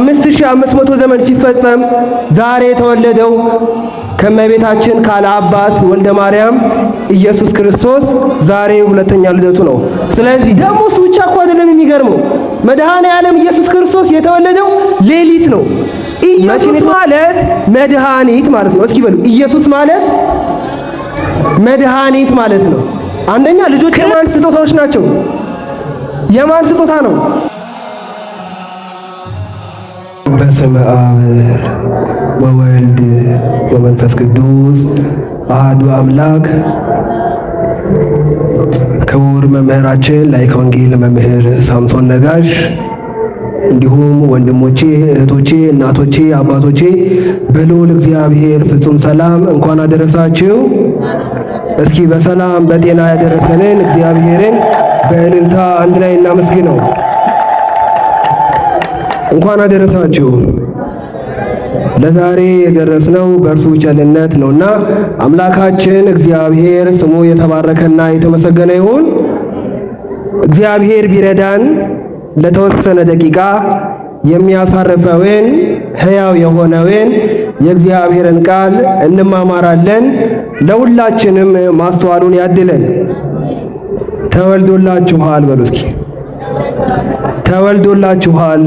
5500 ዘመን ሲፈጸም ዛሬ የተወለደው ከመቤታችን ካለ አባት ወልደ ማርያም ኢየሱስ ክርስቶስ ዛሬ ሁለተኛ ልደቱ ነው። ስለዚህ ደግሞ እሱ ብቻ እኮ አይደለም የሚገርመው፣ መድኃኔ ዓለም ኢየሱስ ክርስቶስ የተወለደው ሌሊት ነው። ኢየሱስ ማለት መድኃኒት ማለት ነው። እስኪ በሉ ኢየሱስ ማለት መድኃኒት ማለት ነው። አንደኛ ልጆች የማን ስጦታዎች ናቸው? የማን ስጦታ ነው? በስመ አብ ወወልድ ወመንፈስ ቅዱስ አሐዱ አምላክ። ክቡር መምህራችን ላይከ ወንጌል መምህር ሳምሶን ነጋሽ፣ እንዲሁም ወንድሞቼ፣ እህቶቼ፣ እናቶቼ፣ አባቶቼ በልዑል እግዚአብሔር ፍጹም ሰላም እንኳን አደረሳችሁ። እስኪ በሰላም በጤና ያደረሰንን እግዚአብሔርን በእልልታ አንድ ላይ እናመስግነው። እንኳን አደረሳችሁ። ለዛሬ የደረስነው በእርሱ ቸርነት ነውና አምላካችን እግዚአብሔር ስሙ የተባረከና የተመሰገነ ይሁን። እግዚአብሔር ቢረዳን ለተወሰነ ደቂቃ የሚያሳርፈውን ሕያው የሆነውን የእግዚአብሔርን ቃል እንማማራለን። ለሁላችንም ማስተዋሉን ያድለን። ተወልዶላችኋል በሉ እስኪ። ተወልዶላችኋል።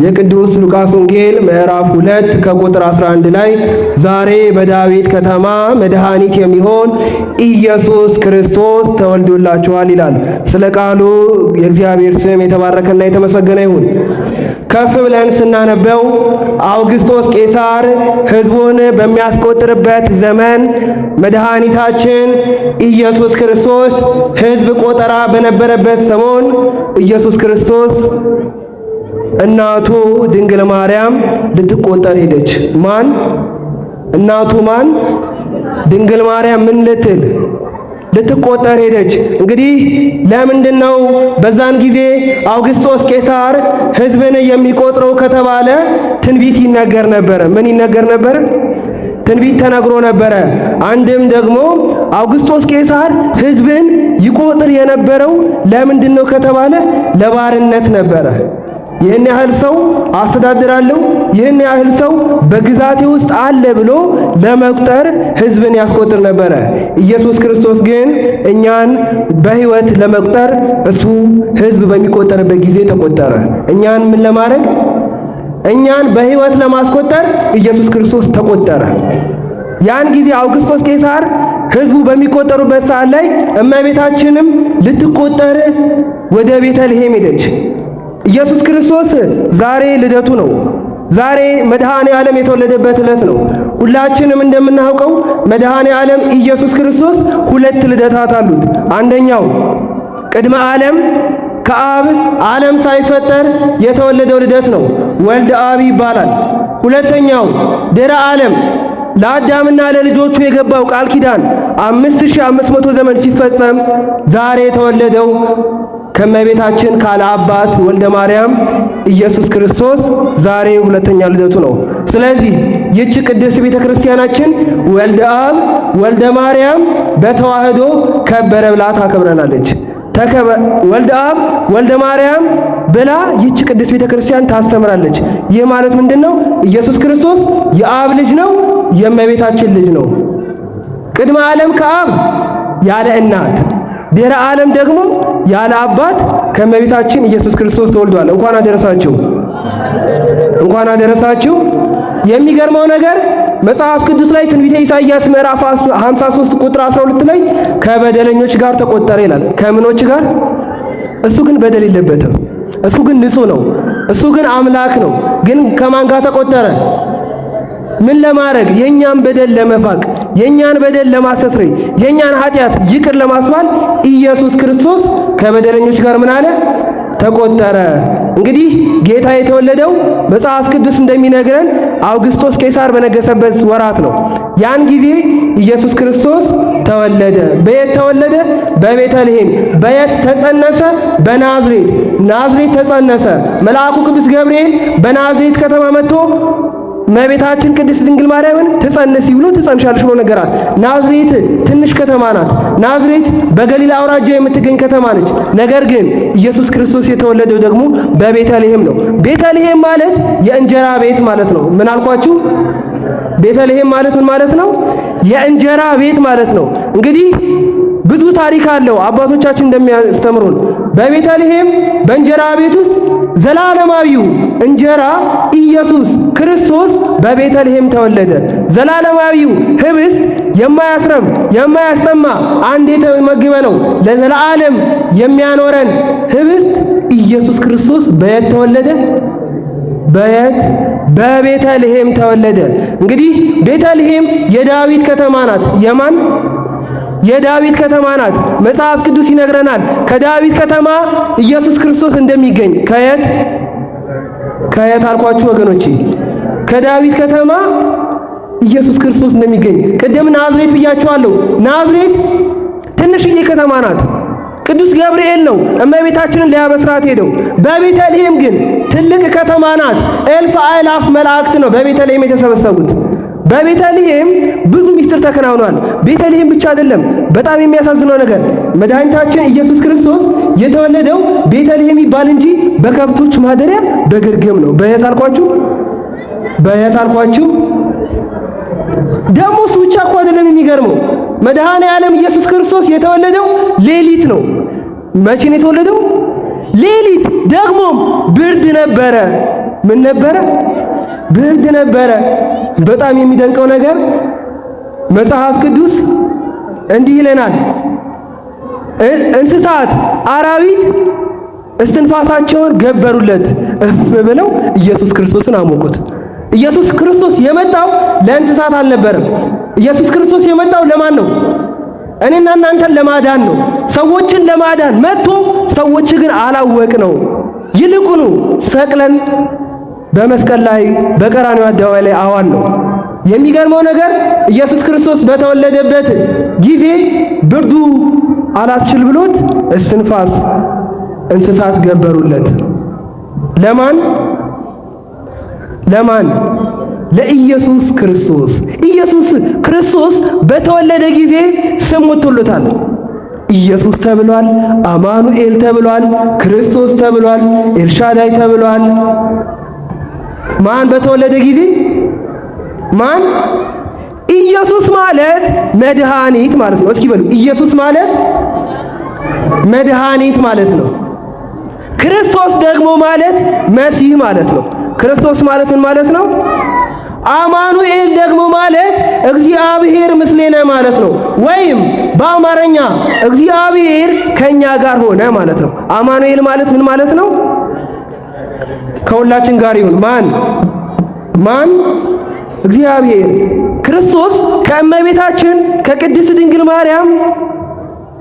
የቅዱስ ሉቃስ ወንጌል ምዕራፍ 2 ከቁጥር 11 ላይ ዛሬ በዳዊት ከተማ መድኃኒት የሚሆን ኢየሱስ ክርስቶስ ተወልዶላችኋል ይላል። ስለ ቃሉ የእግዚአብሔር ስም የተባረከና የተመሰገነ ይሁን። ከፍ ብለን ስናነበው አውግስጦስ ቄሳር ሕዝቡን በሚያስቆጥርበት ዘመን መድኃኒታችን ኢየሱስ ክርስቶስ ሕዝብ ቆጠራ በነበረበት ሰሞን ኢየሱስ ክርስቶስ እናቱ ድንግል ማርያም ልትቆጠር ሄደች። ማን? እናቱ ማን? ድንግል ማርያም ምን ልትል? ልትቆጠር ሄደች። እንግዲህ ለምንድነው በዛን ጊዜ አውግስጦስ ቄሳር ሕዝብን የሚቆጥረው ከተባለ ትንቢት ይነገር ነበር። ምን ይነገር ነበር? ትንቢት ተነግሮ ነበረ። አንድም ደግሞ አውግስጦስ ቄሳር ሕዝብን ይቆጥር የነበረው ለምንድነው ከተባለ ለባርነት ነበረ። ይህን ያህል ሰው አስተዳድራለሁ፣ ይህን ያህል ሰው በግዛቴ ውስጥ አለ ብሎ ለመቁጠር ሕዝብን ያስቆጥር ነበረ። ኢየሱስ ክርስቶስ ግን እኛን በሕይወት ለመቁጠር እሱ ሕዝብ በሚቆጠርበት ጊዜ ተቆጠረ። እኛን ምን ለማድረግ? እኛን በሕይወት ለማስቆጠር ኢየሱስ ክርስቶስ ተቆጠረ። ያን ጊዜ አውግስጦስ ቄሳር ሕዝቡ በሚቆጠሩበት ሰዓት ላይ እመቤታችንም ልትቆጠር ወደ ቤተልሔም ሄደች። ኢየሱስ ክርስቶስ ዛሬ ልደቱ ነው። ዛሬ መድኃኔ ዓለም የተወለደበት ዕለት ነው። ሁላችንም እንደምናውቀው መድኃኔ ዓለም ኢየሱስ ክርስቶስ ሁለት ልደታት አሉት። አንደኛው ቅድመ ዓለም ከአብ ዓለም ሳይፈጠር የተወለደው ልደት ነው፣ ወልደ አብ ይባላል። ሁለተኛው ድኅረ ዓለም ለአዳምና ለልጆቹ የገባው ቃል ኪዳን 5500 ዘመን ሲፈጸም ዛሬ የተወለደው ከመቤታችን ካለ አባት ወልደ ማርያም ኢየሱስ ክርስቶስ ዛሬ ሁለተኛ ልደቱ ነው። ስለዚህ ይህች ቅድስት ቤተክርስቲያናችን ወልደ አብ ወልደ ማርያም በተዋህዶ ከበረ ብላ ታከብረናለች። ወልደ አብ ወልደ ማርያም ብላ ይህች ቅድስት ቤተክርስቲያን ታስተምራለች። ይህ ማለት ምንድነው? ኢየሱስ ክርስቶስ የአብ ልጅ ነው፣ የእመቤታችን ልጅ ነው። ቅድመ ዓለም ከአብ ያለ እናት፣ ድኅረ ዓለም ደግሞ ያለ አባት ከእመቤታችን ኢየሱስ ክርስቶስ ተወልዷል። እንኳን አደረሳችሁ፣ እንኳን አደረሳችሁ። የሚገርመው ነገር መጽሐፍ ቅዱስ ላይ ትንቢተ ኢሳይያስ ምዕራፍ 53 ቁጥር 12 ላይ ከበደለኞች ጋር ተቆጠረ ይላል። ከምኖች ጋር? እሱ ግን በደል የለበትም። እሱ ግን ንጹህ ነው። እሱ ግን አምላክ ነው። ግን ከማን ጋር ተቆጠረ? ምን ለማድረግ? የኛን በደል ለመፋቅ፣ የኛን በደል ለማስተስረይ፣ የኛን ኃጢአት ይቅር ለማስባል ኢየሱስ ክርስቶስ ከበደለኞች ጋር ምን አለ? ተቆጠረ። እንግዲህ ጌታ የተወለደው መጽሐፍ ቅዱስ እንደሚነግረን አውግስጦስ ቄሳር በነገሰበት ወራት ነው። ያን ጊዜ ኢየሱስ ክርስቶስ ተወለደ። በየት ተወለደ? በቤተልሔም። በየት ተጸነሰ? በናዝሬት። ናዝሬት ተጸነሰ። መልአኩ ቅዱስ ገብርኤል በናዝሬት ከተማ መጥቶ እመቤታችን ቅድስት ድንግል ማርያምን ትጸንሲ ብሎ ትጸንሻለሽ ብሎ ነገራት። ናዝሬት ትንሽ ከተማ ናት። ናዝሬት በገሊላ አውራጃ የምትገኝ ከተማ ነች። ነገር ግን ኢየሱስ ክርስቶስ የተወለደው ደግሞ በቤተልሔም ነው። ቤተልሔም ማለት የእንጀራ ቤት ማለት ነው። ምን አልኳችሁ? ቤተልሔም ማለት ምን ማለት ነው? የእንጀራ ቤት ማለት ነው። እንግዲህ ብዙ ታሪክ አለው። አባቶቻችን እንደሚያስተምሩን በቤተልሔም በእንጀራ ቤት ውስጥ ዘላለማዊው እንጀራ ኢየሱስ ክርስቶስ በቤተልሔም ተወለደ። ዘላለማዊው ህብስት የማያስረብ የማያስጠማ አንዴ ተመግበነው ለዘላለም የሚያኖረን ህብስት ኢየሱስ ክርስቶስ በየት ተወለደ? በየት? በቤተልሔም ተወለደ። እንግዲህ ቤተልሔም የዳዊት ከተማ ናት። የማን? የዳዊት ከተማ ናት። መጽሐፍ ቅዱስ ይነግረናል ከዳዊት ከተማ ኢየሱስ ክርስቶስ እንደሚገኝ። ከየት? ከየት አልኳችሁ ወገኖቼ? ከዳዊት ከተማ ኢየሱስ ክርስቶስ እንደሚገኝ። ቅድም ናዝሬት ብያችኋለሁ። ናዝሬት ትንሽዬ ከተማ ናት። ቅዱስ ገብርኤል ነው እመቤታችንን ሊያበስራት ሄደው። በቤተልሔም ግን ትልቅ ከተማ ናት። እልፍ አእላፍ መላእክት ነው በቤተልሔም የተሰበሰቡት። በቤተልሔም ብዙ ሚስጥር ተከናውኗል። ቤተልሔም ብቻ አይደለም። በጣም የሚያሳዝነው ነገር መድኃኒታችን ኢየሱስ ክርስቶስ የተወለደው ቤተልሔም ይባል እንጂ በከብቶች ማደሪያ በግርግም ነው። በየት አልኳችሁ? በየት አልኳችሁ? ደግሞ እሱ ብቻ እኮ አይደለም የሚገርመው። መድኃኔ ዓለም ኢየሱስ ክርስቶስ የተወለደው ሌሊት ነው። መቼ ነው የተወለደው? ሌሊት። ደግሞም ብርድ ነበረ። ምን ነበረ? ብርድ ነበረ። በጣም የሚደንቀው ነገር መጽሐፍ ቅዱስ እንዲህ ይለናል፣ እንስሳት አራዊት እስትንፋሳቸውን ገበሩለት፣ እፍ ብለው ኢየሱስ ክርስቶስን አሞቁት። ኢየሱስ ክርስቶስ የመጣው ለእንስሳት አልነበረም። ኢየሱስ ክርስቶስ የመጣው ለማን ነው? እኔና እናንተን ለማዳን ነው። ሰዎችን ለማዳን መጥቶ ሰዎች ግን አላወቅ ነው። ይልቁኑ ሰቅለን በመስቀል ላይ በቀራንዮ አደባባይ ላይ አዋል ነው። የሚገርመው ነገር ኢየሱስ ክርስቶስ በተወለደበት ጊዜ ብርዱ አላስችል ብሎት እስትንፋስ እንስሳት ገበሩለት። ለማን? ለማን? ለኢየሱስ ክርስቶስ። ኢየሱስ ክርስቶስ በተወለደ ጊዜ ስም ወጥቶለታል። ኢየሱስ ተብሏል፣ አማኑኤል ተብሏል፣ ክርስቶስ ተብሏል፣ ኤልሻዳይ ተብሏል። ማን በተወለደ ጊዜ? ማን? ኢየሱስ ማለት መድኃኒት ማለት ነው። እስኪ በሉ ኢየሱስ ማለት መድኃኒት ማለት ነው። ክርስቶስ ደግሞ ማለት መሲህ ማለት ነው። ክርስቶስ ማለት ምን ማለት ነው? አማኑኤል ደግሞ ማለት እግዚአብሔር ምስሌነ ማለት ነው። ወይም በአማርኛ እግዚአብሔር ከኛ ጋር ሆነ ማለት ነው። አማኑኤል ማለት ምን ማለት ነው? ከሁላችን ጋር ይሁን። ማን? ማን? እግዚአብሔር። ክርስቶስ ከእመቤታችን ከቅድስት ድንግል ማርያም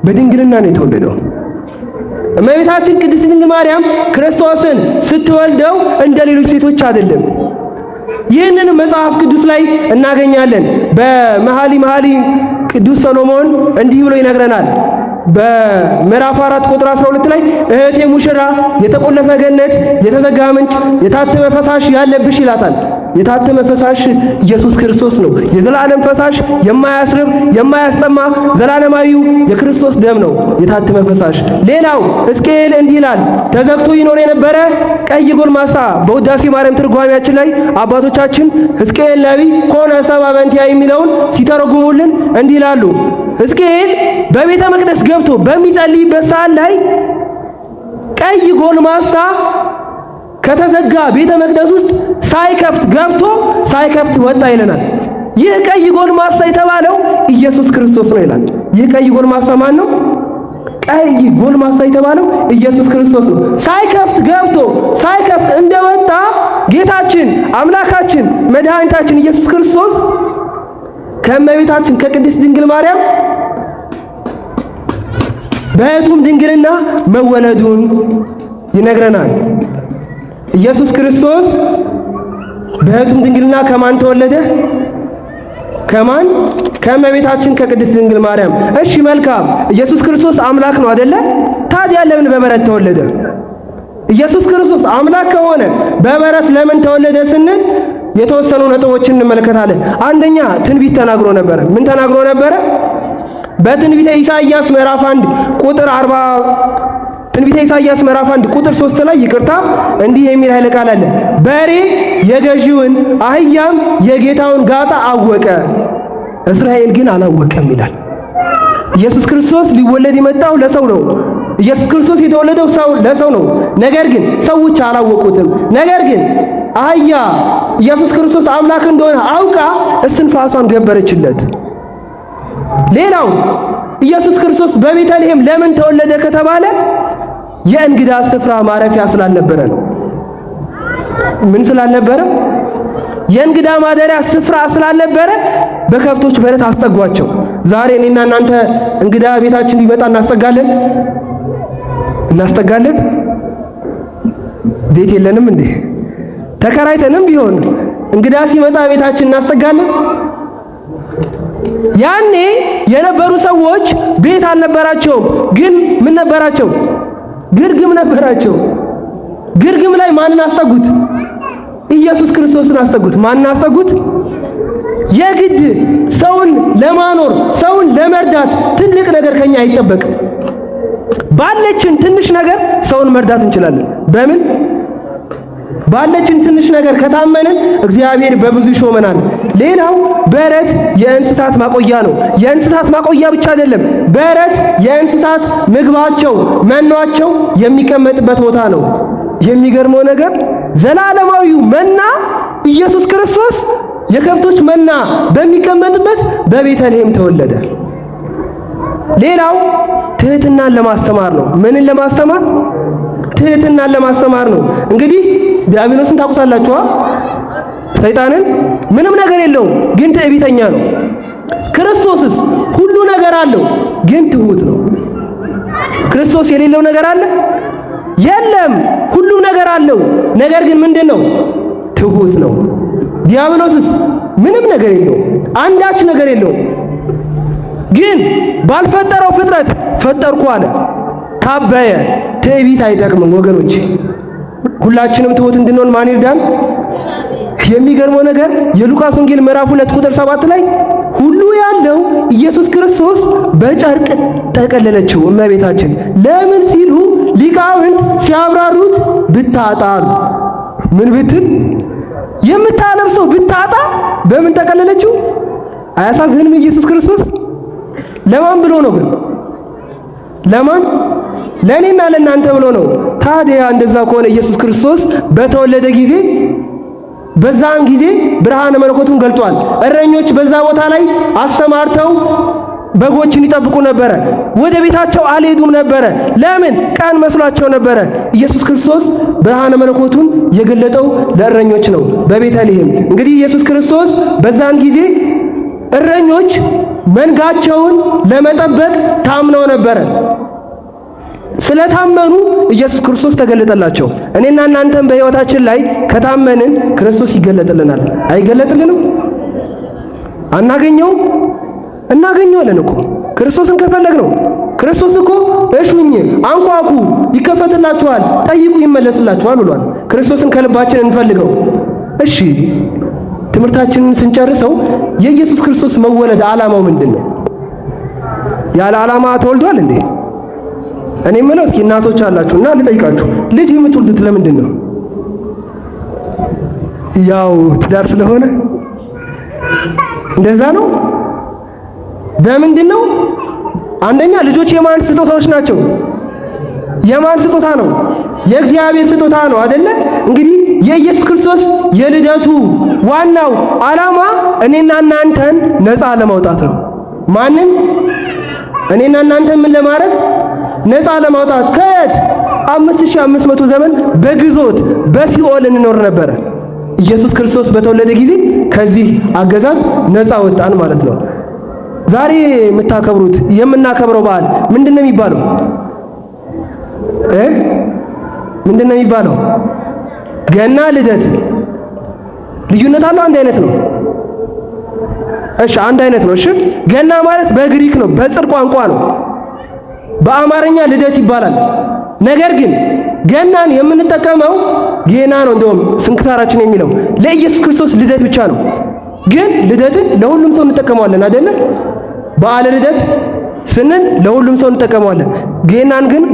በድንግልና ነው የተወለደው። እመቤታችን ቅድስት ድንግል ማርያም ክርስቶስን ስትወልደው እንደ ሌሎች ሴቶች አይደለም። ይህንን መጽሐፍ ቅዱስ ላይ እናገኛለን። በመኃልየ ቅዱስ ሰሎሞን እንዲህ ብሎ ይነግረናል። በምዕራፍ 4 ቁጥር 12 ላይ እህቴ ሙሽራ የተቆለፈ ገነት፣ የተዘጋ ምንጭ፣ የታተመ ፈሳሽ ያለብሽ ይላታል። የታተመ ፈሳሽ ኢየሱስ ክርስቶስ ነው። የዘላለም ፈሳሽ የማያስርብ የማያስጠማ ዘላለማዊው የክርስቶስ ደም ነው የታተመ ፈሳሽ። ሌላው ሕዝቅኤል እንዲህ ይላል፣ ተዘግቶ ይኖር የነበረ ቀይ ጎልማሳ። በውዳሴ ማርያም ትርጓሜያችን ላይ አባቶቻችን ሕዝቅኤል ነቢይ ኮነ ሰብአ በእንቲአየ የሚለውን ሲተረጉሙልን እንዲህ ይላሉ። ሕዝቅኤል በቤተ መቅደስ ገብቶ በሚጸልይበት ሰዓት ላይ ቀይ ጎልማሳ ከተዘጋ ቤተ መቅደስ ውስጥ ሳይከፍት ገብቶ ሳይከፍት ወጣ ይለናል። ይህ ቀይ ጎልማሳ የተባለው ኢየሱስ ክርስቶስ ነው ይላል። ይህ ቀይ ጎልማሳ ማን ነው? ቀይ ጎልማሳ የተባለው ኢየሱስ ክርስቶስ ነው። ሳይከፍት ገብቶ ሳይከፍት እንደወጣ ጌታችን አምላካችን መድኃኒታችን ኢየሱስ ክርስቶስ ከእመቤታችን ከቅድስት ድንግል ማርያም በሕቱም ድንግልና መወለዱን ይነግረናል። ኢየሱስ ክርስቶስ በሕቱም ድንግልና ከማን ተወለደ? ከማን? ከእመቤታችን ከቅድስት ድንግል ማርያም። እሺ መልካም። ኢየሱስ ክርስቶስ አምላክ ነው አይደለ? ታዲያ ለምን በበረት ተወለደ? ኢየሱስ ክርስቶስ አምላክ ከሆነ በበረት ለምን ተወለደ ስንል የተወሰኑ ነጥቦችን እንመለከታለን። አንደኛ ትንቢት ተናግሮ ነበረ። ምን ተናግሮ ነበረ? በትንቢተ ኢሳይያስ ምዕራፍ 1 ቁጥር 40 ትንቢተ ኢሳይያስ ምዕራፍ 1 ቁጥር 3 ላይ ይቅርታ እንዲህ የሚል ኃይለ ቃል አለ። በሬ የገዢውን አህያም የጌታውን ጋጣ አወቀ፣ እስራኤል ግን አላወቀም ይላል። ኢየሱስ ክርስቶስ ሊወለድ የመጣው ለሰው ነው። ኢየሱስ ክርስቶስ የተወለደው ለሰው ነው። ነገር ግን ሰዎች አላወቁትም። ነገር ግን አህያ ኢየሱስ ክርስቶስ አምላክ እንደሆነ አውቃ እስትንፋሷን ገበረችለት። ሌላው ኢየሱስ ክርስቶስ በቤተልሔም ለምን ተወለደ ከተባለ የእንግዳ ስፍራ ማረፊያ ስላልነበረ ነው። ምን ስላልነበረ? የእንግዳ ማደሪያ ስፍራ ስላልነበረ በከብቶች በረት አስጠጓቸው። ዛሬ እኔና እናንተ እንግዳ ቤታችን ቢመጣ እናስጠጋለን? ቤት የለንም እንዴ? ተከራይተንም ቢሆን እንግዳ ሲመጣ ቤታችን እናስጠጋለን? ያኔ የነበሩ ሰዎች ቤት አልነበራቸውም፣ ግን ምን ነበራቸው? ግርግም ነበራቸው። ግርግም ላይ ማንን አስጠጉት? ኢየሱስ ክርስቶስን አስጠጉት። ማንን አስጠጉት? የግድ ሰውን ለማኖር ሰውን ለመርዳት ትልቅ ነገር ከኛ አይጠበቅም። ባለችን ትንሽ ነገር ሰውን መርዳት እንችላለን። በምን? ባለችን ትንሽ ነገር ከታመንን እግዚአብሔር በብዙ ይሾመናል። ሌላው በረት የእንስሳት ማቆያ ነው። የእንስሳት ማቆያ ብቻ አይደለም፣ በረት የእንስሳት ምግባቸው መኗቸው የሚቀመጥበት ቦታ ነው። የሚገርመው ነገር ዘላለማዊው መና ኢየሱስ ክርስቶስ የከብቶች መና በሚቀመጥበት በቤተልሔም ተወለደ። ሌላው ትህትናን ለማስተማር ነው። ምንን ለማስተማር? ትህትናን ለማስተማር ነው። እንግዲህ ዲያብሎስን ታውቁታላችሁ። ሰይጣንን ምንም ነገር የለውም፣ ግን ትዕቢተኛ ነው። ክርስቶስስ ሁሉ ነገር አለው፣ ግን ትሁት ነው። ክርስቶስ የሌለው ነገር አለ? የለም። ሁሉም ነገር አለው፣ ነገር ግን ምንድነው? ትሁት ነው። ዲያብሎስስ ምንም ነገር የለውም፣ አንዳች ነገር የለውም፣ ግን ባልፈጠረው ፍጥረት ፈጠርኩ አለ፣ ታበየ። ትዕቢት አይጠቅምም ወገኖች። ሁላችንም ትሁት እንድንሆን ማን ይርዳን? የሚገርመው ነገር የሉቃስ ወንጌል ምዕራፍ 2 ቁጥር 7 ላይ ሁሉ ያለው ኢየሱስ ክርስቶስ በጨርቅ ጠቀለለችው እመቤታችን። ለምን ሲሉ ሊቃውንት ሲያብራሩት ብታጣ፣ ምን ብትል? የምታለብሰው ብታጣ በምን ጠቀለለችው? አያሳዝንም? ኢየሱስ ክርስቶስ ለማን ብሎ ነው ግን? ለማን? ለእኔና ለእናንተ ብሎ ነው። ታዲያ እንደዛ ከሆነ ኢየሱስ ክርስቶስ በተወለደ ጊዜ በዛን ጊዜ ብርሃነ መለኮቱን ገልጧል። እረኞች በዛ ቦታ ላይ አሰማርተው በጎችን ይጠብቁ ነበረ። ወደ ቤታቸው አልሄዱም ነበረ። ለምን? ቀን መስሏቸው ነበረ። ኢየሱስ ክርስቶስ ብርሃነ መለኮቱን የገለጠው ለእረኞች ነው በቤተልሔም። እንግዲህ ኢየሱስ ክርስቶስ በዛን ጊዜ እረኞች መንጋቸውን ለመጠበቅ ታምነው ነበረ። ስለታመኑ ኢየሱስ ክርስቶስ ተገለጠላቸው። እኔና እናንተም በሕይወታችን ላይ ከታመንን ክርስቶስ ይገለጥልናል። አይገለጥልንም? አናገኘው? እናገኘዋለን እኮ ክርስቶስን ከፈለግ ነው። ክርስቶስ እኮ እሹኝ፣ አንኳኩ ይከፈትላችኋል፣ ጠይቁ ይመለስላችኋል ብሏል። ክርስቶስን ከልባችን እንፈልገው። እሺ፣ ትምህርታችንን ስንጨርሰው የኢየሱስ ክርስቶስ መወለድ ዓላማው ምንድነው? ያለ ዓላማ ተወልዷል እንዴ? እኔ የምለው እስኪ እናቶች አላችሁና ልጠይቃችሁ፣ ልጅ የምትወልዱት ለምንድን ነው? ያው ትዳር ስለሆነ እንደዛ ነው? በምንድን ነው? አንደኛ ልጆች የማን ስጦታዎች ናቸው? የማን ስጦታ ነው? የእግዚአብሔር ስጦታ ነው አይደለ? እንግዲህ የኢየሱስ ክርስቶስ የልደቱ ዋናው ዓላማ እኔና እናንተን ነፃ ለማውጣት ነው። ማንን? እኔና እናንተን ምን ለማድረግ? ነፃ ለማውጣት። ከየት? 5500 ዘመን በግዞት በሲኦል እንኖር ነበረ። ኢየሱስ ክርስቶስ በተወለደ ጊዜ ከዚህ አገዛዝ ነፃ ወጣን ማለት ነው። ዛሬ የምናከብረው በዓል ምንድነው የሚባለው? ምንድነው የሚባለው? ገና፣ ልደት። ልዩነት አለው? አንድ አይነት ነው? እሺ፣ አንድ አይነት ነው። እሺ፣ ገና ማለት በግሪክ ነው፣ በጽር ቋንቋ ነው። በአማርኛ ልደት ይባላል። ነገር ግን ገናን የምንጠቀመው ጌና ነው። እንደውም ስንክሳራችን የሚለው ለኢየሱስ ክርስቶስ ልደት ብቻ ነው። ግን ልደትን ለሁሉም ሰው እንጠቀመዋለን አይደለ? በዓለ ልደት ስንል ለሁሉም ሰው እንጠቀመዋለን።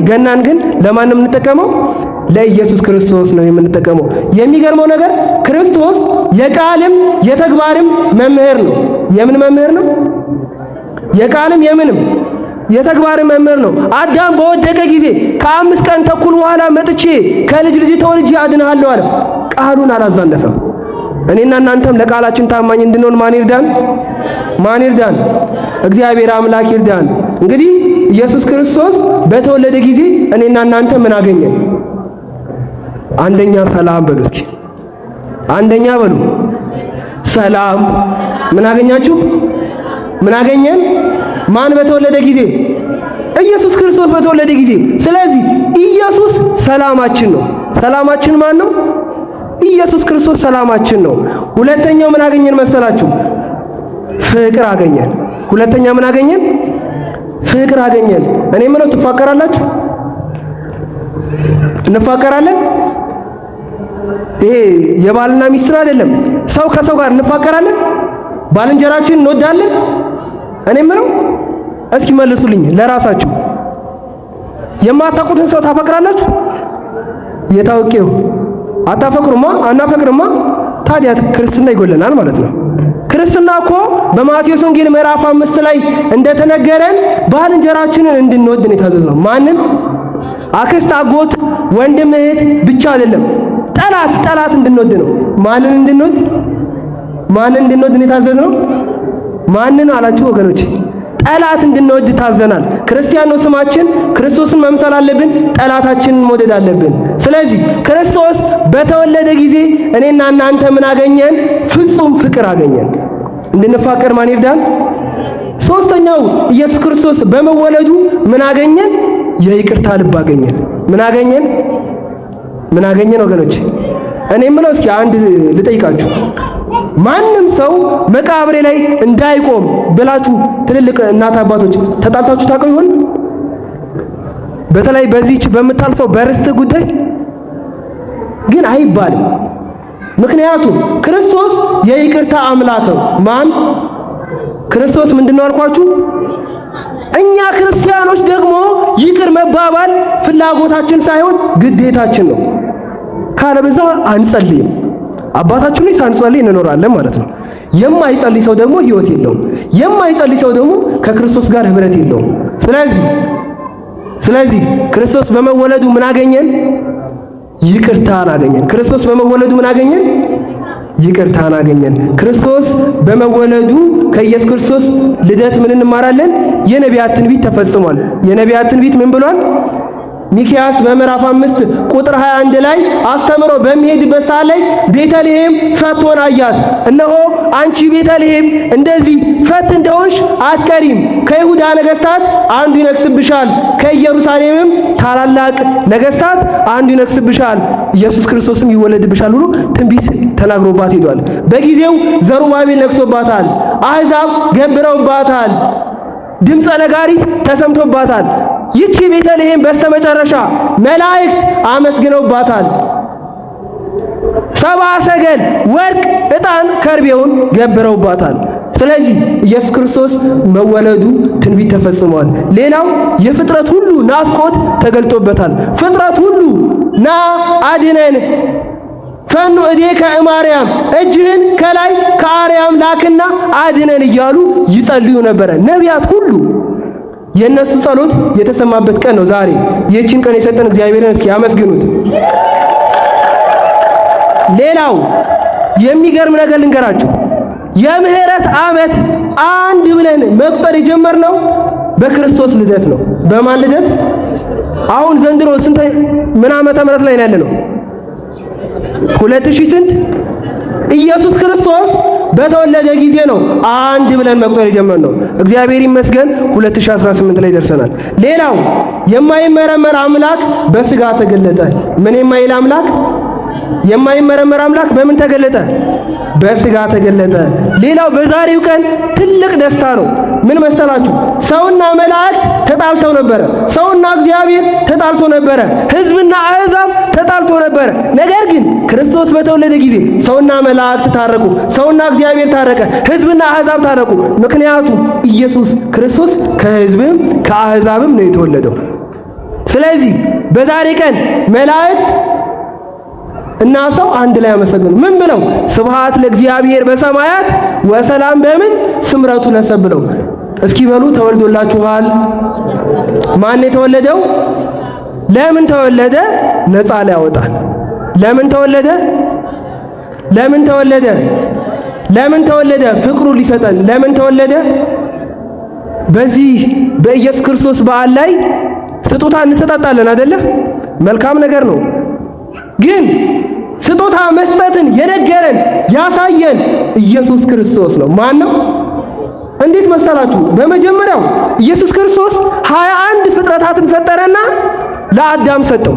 ገናን ግን ለማንም እንጠቀመው ለኢየሱስ ክርስቶስ ነው የምንጠቀመው። የሚገርመው ነገር ክርስቶስ የቃልም የተግባርም መምህር ነው። የምን መምህር ነው? የቃልም የምንም የተግባር መምህር ነው። አዳም በወደቀ ጊዜ ከ5 ቀን ተኩል በኋላ መጥቼ ከልጅ ልጅ ተወልጄ አድንሃለሁ አለ። ቃሉን አላዛነፈም። እኔና እናንተም ለቃላችን ታማኝ እንድንሆን ማን ይርዳን? እግዚአብሔር አምላክ ይርዳን። እንግዲህ ኢየሱስ ክርስቶስ በተወለደ ጊዜ እኔና እናንተ ምን አገኘን? አንደኛ ሰላም በሉ እስኪ። አንደኛ በሉ ሰላም። ምን አገኛችሁ? ምን አገኘን? ማን በተወለደ ጊዜ? ኢየሱስ ክርስቶስ በተወለደ ጊዜ። ስለዚህ ኢየሱስ ሰላማችን ነው። ሰላማችን ማን ነው? ኢየሱስ ክርስቶስ ሰላማችን ነው። ሁለተኛው ምን አገኘን መሰላችሁ? ፍቅር አገኘን። ሁለተኛ ምን አገኘን? ፍቅር አገኘን። እኔ ምነው ትፋቀራላችሁ? እንፋቀራለን? ይሄ የባልና ሚስት አይደለም። ሰው ከሰው ጋር እንፋቀራለን? ባልንጀራችን እንወዳለን? እኔ ምነው እስኪ መልሱልኝ ለራሳችሁ። የማታውቁትን ሰው ታፈቅራላችሁ? የታወቀው አታፈቅሩማ? አናፈቅርማ? ታዲያ ክርስትና ይጎለናል ማለት ነው። ክርስትና እኮ በማቴዎስ ወንጌል ምዕራፍ 5 ላይ እንደተነገረን ባልንጀራችንን እንድንወድ ነው የታዘዝነው። ማንን? አክስት፣ አጎት፣ ወንድም፣ እህት ብቻ አይደለም። ጠላት እንድንወድ ነው። ማንን እንድንወድ ነው የታዘዝነው? ማንን አላችሁ ወገኖች? ጠላት እንድንወድ ታዘናል። ክርስቲያን ነው ስማችን። ክርስቶስን መምሰል አለብን። ጠላታችንን መውደድ አለብን። ስለዚህ ክርስቶስ በተወለደ ጊዜ እኔና እናንተ ምን አገኘን? ፍጹም ፍቅር አገኘን። እንድንፋቀር ማን ይርዳን? ሶስተኛው ኢየሱስ ክርስቶስ በመወለዱ ምን አገኘን? የይቅርታ ልብ አገኘን። ምን አገኘን ወገኖች? እኔ የምለው እስኪ አንድ ልጠይቃችሁ። ማንም ሰው መቃብሬ ላይ እንዳይቆም ብላችሁ ትልልቅ እናት አባቶች ተጣልታችሁ ታውቁ ይሆን? በተለይ በዚህች በምታልፈው በርስት ጉዳይ ግን አይባልም። ምክንያቱም ክርስቶስ የይቅርታ አምላክ ነው። ማን? ክርስቶስ ምንድነው አልኳችሁ? እኛ ክርስቲያኖች ደግሞ ይቅር መባባል ፍላጎታችን ሳይሆን ግዴታችን ነው። ካለበዛ አንጸልይም። አባታችን ላይ ሳንጸልይ እንኖራለን ማለት ነው። የማይጸልይ ሰው ደግሞ ሕይወት የለውም። የማይጸልይ ሰው ደግሞ ከክርስቶስ ጋር ህብረት የለውም። ስለዚህ ክርስቶስ በመወለዱ ምን አገኘን? ይቅርታን አገኘን። ክርስቶስ በመወለዱ ምን አገኘን? ይቅርታን አገኘን። ክርስቶስ በመወለዱ ከኢየሱስ ክርስቶስ ልደት ምን እንማራለን? የነቢያት ትንቢት ተፈጽሟል። የነቢያት ትንቢት ምን ብሏል? ሚክያስ በምዕራፍ 5 ቁጥር 21 ላይ አስተምሮ በሚሄድበት ሰዓት ላይ ቤተልሔም ፈት ሆና አያት። እነሆ አንቺ ቤተልሔም እንደዚህ ፈት እንደሆንሽ አትቀሪም፣ ከይሁዳ ነገሥታት አንዱ ይነግስብሻል፣ ከኢየሩሳሌምም ታላላቅ ነገሥታት አንዱ ይነግስብሻል፣ ኢየሱስ ክርስቶስም ይወለድብሻል ብሎ ትንቢት ተናግሮባት ሄዷል። በጊዜው ዘሩባቤል ነግሶባታል፣ አሕዛብ ገብረውባታል፣ ድምፀ ነጋሪት ተሰምቶባታል። ይቺ ቤተልሔም በስተመጨረሻ መላእክት አመስግነውባታል። ሰብአ ሰገል ወርቅ፣ ዕጣን፣ ከርቤውን ገብረውባታል። ስለዚህ ኢየሱስ ክርስቶስ መወለዱ ትንቢት ተፈጽሟል። ሌላው የፍጥረት ሁሉ ናፍቆት ተገልጦበታል። ፍጥረት ሁሉ ና አድነን ፈኑ እዴከ እማርያም፣ እጅህን ከላይ ከአርያም ላክና አድነን እያሉ ይጸልዩ ነበረ ነቢያት ሁሉ። የእነሱ ጸሎት የተሰማበት ቀን ነው ዛሬ። ይህችን ቀን የሰጠን እግዚአብሔርን እስኪ አመስግኑት። ሌላው የሚገርም ነገር ልንገራችሁ። የምህረት ዓመት አንድ ብለን መቁጠር የጀመርነው በክርስቶስ ልደት ነው። በማን ልደት? አሁን ዘንድሮ ስንት ምን ዓመተ ምህረት ላይ ያለ ነው? 2000 ስንት? ኢየሱስ ክርስቶስ በተወለደ ጊዜ ነው አንድ ብለን መቁጠር የጀመርነው። እግዚአብሔር ይመስገን 2018 ላይ ደርሰናል። ሌላው የማይመረመር አምላክ በስጋ ተገለጠ። ምን የማይል አምላክ? የማይመረመር አምላክ በምን ተገለጠ? በስጋ ተገለጠ። ሌላው በዛሬው ቀን ትልቅ ደስታ ነው። ምን መሰላችሁ? ሰውና መላእክት ተጣልተው ነበረ። ሰውና እግዚአብሔር ተጣልቶ ነበረ። ሕዝብና አሕዛብ ተጣልቶ ነበረ። ነገር ግን ክርስቶስ በተወለደ ጊዜ ሰውና መላእክት ታረቁ፣ ሰውና እግዚአብሔር ታረቀ፣ ሕዝብና አሕዛብ ታረቁ። ምክንያቱም ኢየሱስ ክርስቶስ ከሕዝብም ከአሕዛብም ነው የተወለደው። ስለዚህ በዛሬ ቀን መላእክት እና ሰው አንድ ላይ አመሰግኑ። ምን ብለው? ስብሐት ለእግዚአብሔር በሰማያት ወሰላም በምን ስምረቱ ለሰብ ብለው። እስኪ በሉ ተወልዶላችኋል። ማን የተወለደው? ለምን ተወለደ? ነፃ ሊያወጣን። ለምን ተወለደ? ለምን ተወለደ? ለምን ተወለደ? ፍቅሩ ሊሰጠን። ለምን ተወለደ? በዚህ በኢየሱስ ክርስቶስ በዓል ላይ ስጦታ እንሰጣጣለን አይደለ? መልካም ነገር ነው። ግን ስጦታ መስጠትን የነገረን ያሳየን ኢየሱስ ክርስቶስ ነው። ማን ነው? እንዴት መሰላችሁ? በመጀመሪያው ኢየሱስ ክርስቶስ 21 ፍጥረታትን ፈጠረና ለአዳም ሰጠው።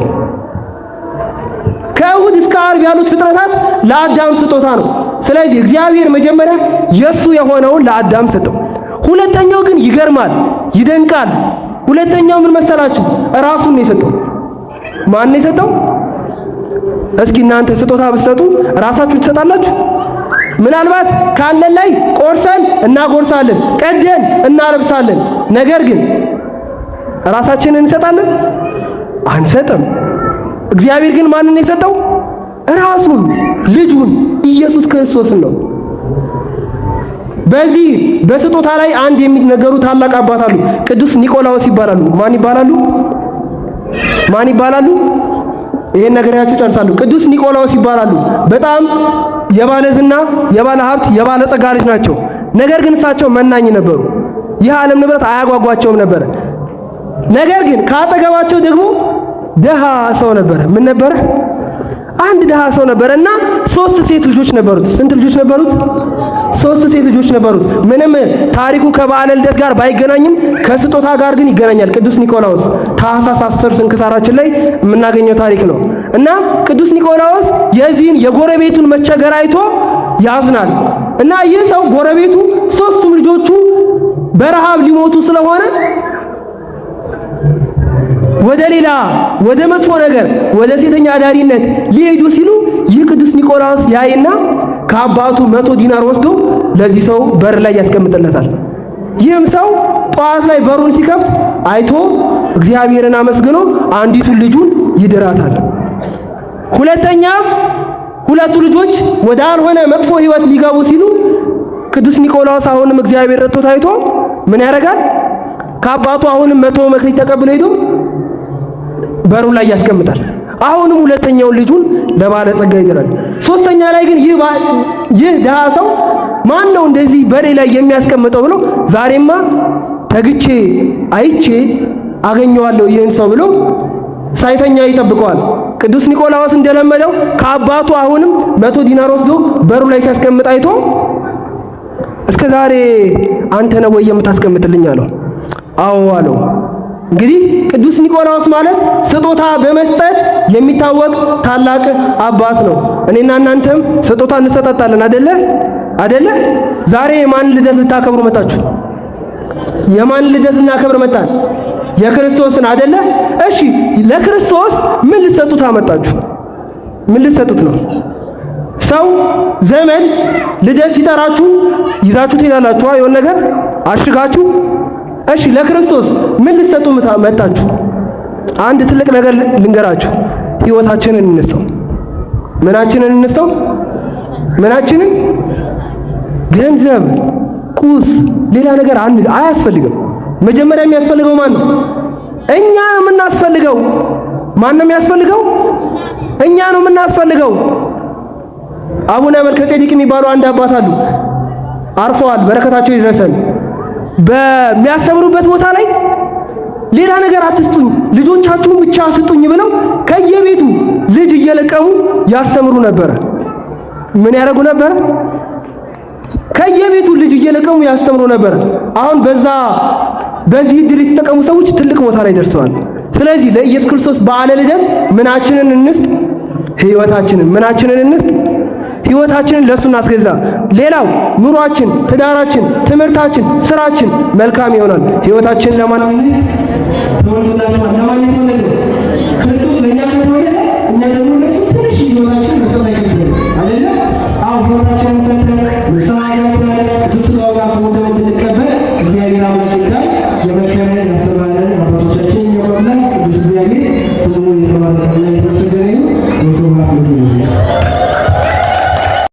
ከእሑድ እስከ ዓርብ ያሉት ፍጥረታት ለአዳም ስጦታ ነው። ስለዚህ እግዚአብሔር መጀመሪያ የሱ የሆነውን ለአዳም ሰጠው። ሁለተኛው ግን ይገርማል፣ ይደንቃል። ሁለተኛው ምን መሰላችሁ? ራሱን ነው የሰጠው። ማን ነው የሰጠው? እስኪ እናንተ ስጦታ ብትሰጡ ራሳችሁ ትሰጣላችሁ? ምናልባት ካለን ላይ ቆርሰን እናጎርሳለን፣ ቀደን እናለብሳለን። ነገር ግን ራሳችንን እንሰጣለን? አንሰጥም። እግዚአብሔር ግን ማንን ነው የሰጠው? ራሱን፣ ልጁን ኢየሱስ ክርስቶስን ነው። በዚህ በስጦታ ላይ አንድ የሚነገሩ ታላቅ አባት አሉ። ቅዱስ ኒቆላዎስ ይባላሉ። ማን ይባላሉ? ማን ይባላሉ? ይሄን ነገራችሁ ጨርሳሉ። ቅዱስ ኒቆላዎስ ይባላሉ። በጣም የባለዝና የባለ ሀብት የባለ ጸጋ ልጅ ናቸው። ነገር ግን እሳቸው መናኝ ነበሩ። ይህ ዓለም ንብረት አያጓጓቸውም ነበር። ነገር ግን ካጠገባቸው ደግሞ ደሃ ሰው ነበረ። ምን ነበረ? አንድ ደሃ ሰው ነበረና 3 ሴት ልጆች ነበሩት። ስንት ልጆች ነበሩት? 3 ሴት ልጆች ነበሩት። ምንም ታሪኩ ከበዓለ ልደት ጋር ባይገናኝም ከስጦታ ጋር ግን ይገናኛል። ቅዱስ ኒቆላዎስ ታኅሳስ 10 ስንክሳራችን ላይ የምናገኘው ታሪክ ነው። እና ቅዱስ ኒቆላዎስ የዚህን የጎረቤቱን መቸገር አይቶ ያዝናል። እና ይህ ሰው ጎረቤቱ 3ቱም ልጆቹ በረሃብ ሊሞቱ ስለሆነ ወደ መጥፎ ነገር ወደ ሴተኛ አዳሪነት ሊሄዱ ሲሉ ይህ ቅዱስ ኒቆላዎስ ያይና ከአባቱ 100 ዲናር ወስዶ ለዚህ ሰው በር ላይ ያስቀምጥለታል። ይህም ሰው ጠዋት ላይ በሩን ሲከፍት አይቶ እግዚአብሔርን አመስግኖ አንዲቱን ልጁን ይድራታል። ሁለተኛ ሁለቱ ልጆች ወደ አልሆነ መጥፎ ሕይወት ሊገቡ ሲሉ ቅዱስ ኒቆላዎስ አሁንም እግዚአብሔር ረድቶት አይቶ ምን ያደርጋል? ከአባቱ አሁንም 100 መክሊት ተቀብሎ ሄዶ በሩ ላይ ያስቀምጣል። አሁንም ሁለተኛውን ልጁን ለባለጸጋ ይድራል። ሶስተኛ ላይ ግን ይህ ደሃ ሰው ማን ነው እንደዚህ በሬ ላይ የሚያስቀምጠው ብሎ ዛሬማ ተግቼ አይቼ አገኘዋለሁ ይህን ሰው ብሎ ሳይተኛ ይጠብቀዋል። ቅዱስ ኒቆላዎስ እንደለመደው ከአባቱ አሁንም 100 ዲናር ወስዶ በሩ ላይ ሲያስቀምጥ አይቶ እስከ ዛሬ አንተ ነው ወይ የምታስቀምጥልኝ አለው። አዎ አለው። እንግዲህ ቅዱስ ኒቆላዎስ ማለት ስጦታ በመስጠት የሚታወቅ ታላቅ አባት ነው። እኔና እናንተም ስጦታ እንሰጣጣለን አይደለ? ዛሬ የማን ልደት ልታከብሩ መጣችሁ? የማን ልደት ልናከብር መጣን? የክርስቶስን አይደለ? እሺ ለክርስቶስ ምን ልትሰጡት አመጣችሁ? ምን ልትሰጡት ነው? ሰው ዘመን ልደት ሲጠራችሁ ይዛችሁ ትሄዳላችሁ የሆነ ነገር አሽጋችሁ። እሺ ለክርስቶስ ምን ልትሰጡ መጣችሁ? አንድ ትልቅ ነገር ልንገራችሁ። ሕይወታችንን እንስጠው። ምናችንን እንስጠው? ምናችንን? ገንዘብ፣ ቁስ፣ ሌላ ነገር አያስፈልግም። መጀመሪያ የሚያስፈልገው ማን ነው? እኛ ነው የምናስፈልገው። ማን ነው የሚያስፈልገው? እኛ ነው የምናስፈልገው። አቡነ መልከጼዴቅ የሚባሉ አንድ አባት አሉ። አርፈዋል። በረከታቸው ይድረሰን። በሚያስተምሩበት ቦታ ላይ ሌላ ነገር አትስጡኝ፣ ልጆቻችሁን ብቻ ስጡኝ ብለው ከየቤቱ ልጅ እየለቀሙ ያስተምሩ ነበር። ምን ያደርጉ ነበር? ከየቤቱ ልጅ እየለቀሙ ያስተምሩ ነበር። አሁን በዚህ ድል የተጠቀሙ ሰዎች ትልቅ ቦታ ላይ ደርሰዋል። ስለዚህ ለኢየሱስ ክርስቶስ በዓለ ልደት ምናችንን እንስጥ? ሕይወታችንን። ምናችንን እንስጥ? ሕይወታችንን ለሱ እናስገዛ። ሌላው ኑሯችን፣ ትዳራችን፣ ትምህርታችን፣ ስራችን መልካም ይሆናል። ሕይወታችን ለማን ተወልዶላችኋል? ለማን ተወለደ? ክርስቶስ ለእኛ ከተወለደ እኛ ደግሞ ለሱ ትንሽ ሕይወታችን